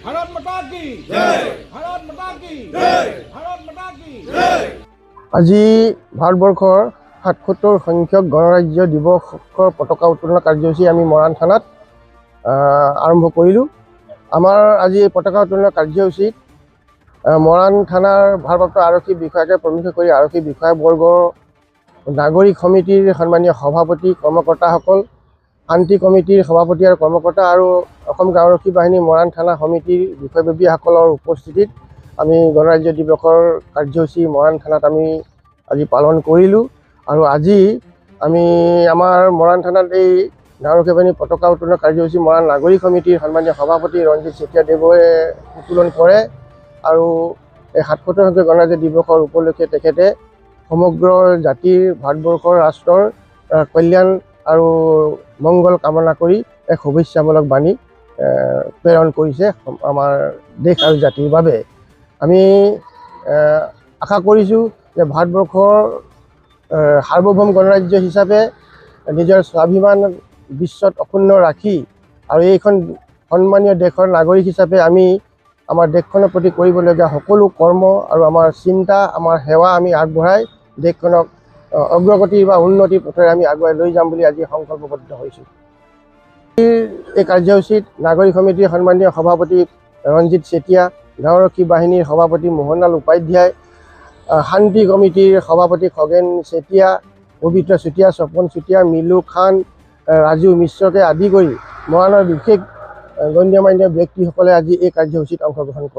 भारत माता की जय, भारत माता की जय, भारत माता की जय। আজি ভাৰতবৰ্ষৰ ৭৭ সংখ্যক গণৰাজ্য দিৱসৰ পতাকা উত্তোলন কাৰ্যসূচী আমি মৰাণ থানাত আৰম্ভ কৰিলোঁ। আমাৰ আজি পতাকা উত্তোলন কাৰ্যসূচীত মৰাণ থানাৰ ভাৰপ্ৰাপ্ত আৰক্ষী বিষয়াকে প্ৰমুখ কৰি আৰক্ষী বিষয়াবৰ্গৰ নাগৰিক সমিতিৰ সন্মানীয় সভাপতি কৰ্মকৰ্তাসকল, শান্তি কমিটিৰ সভাপতি আৰু কৰ্মকৰ্তা আৰু অসম আৰক্ষী বাহিনী মৰাণ থানা সমিতিৰ বিষয়ববীয়াসকলৰ উপস্থিতিত আমি গণৰাজ্য দিৱসৰ কাৰ্যসূচী মৰাণ থানাত আমি আজি পালন কৰিলোঁ। আৰু আজি আমি আমাৰ মৰাণ থানাত এই আৰক্ষী বাহিনী পতাকা উত্তোলন কাৰ্যসূচী মৰাণ নাগৰিক সমিতিৰ সন্মানীয় সভাপতি ৰঞ্জিত চেতিয়াদেৱে উত্তোলন কৰে। আৰু এই ৭৭ সংখ্যক গণৰাজ্য দিৱসৰ উপলক্ষে তেখেতে সমগ্ৰ জাতিৰ ভাৰতবৰ্ষৰ ৰাষ্ট্ৰৰ কল্যাণ আৰু মংগল কামনা কৰি এক শুভেচ্ছামূলক বাণী প্ৰেৰণ কৰিছে আমাৰ দেশ আৰু জাতিৰ বাবে। আমি আশা কৰিছোঁ যে ভাৰতবৰ্ষৰ সাৰ্বভৌম গণৰাজ্য হিচাপে নিজৰ স্বাভিমান বিশ্বত অক্ষুণ্ণ ৰাখি আৰু এইখন সন্মানীয় দেশৰ নাগৰিক হিচাপে আমি আমাৰ দেশখনৰ প্ৰতি কৰিবলগীয়া সকলো কৰ্ম আৰু আমাৰ চিন্তা, আমাৰ সেৱা আমি আগবঢ়াই দেশখনক অগ্ৰগতি বা উন্নতিৰ পথেৰে আমি আগুৱাই লৈ যাম বুলি আজি সংকল্পবদ্ধ হৈছোঁ। এই কাৰ্যসূচীত নাগৰিক সমিতিৰ সন্মানীয় সভাপতি ৰঞ্জিত চেতিয়া, গাঁওৰক্ষী বাহিনীৰ সভাপতি মোহনলাল উপাধ্যায়, শান্তি কমিটিৰ সভাপতি খগেন চেতিয়া, পবিত্ৰ চুতীয়া, স্বপন চুতীয়া, মিলু খান, ৰাজু মিশ্ৰকে আদি কৰি মৰাণৰ বিশেষ গণ্যমান্য ব্যক্তিসকলে আজি এই কাৰ্যসূচীত অংশগ্ৰহণ কৰে।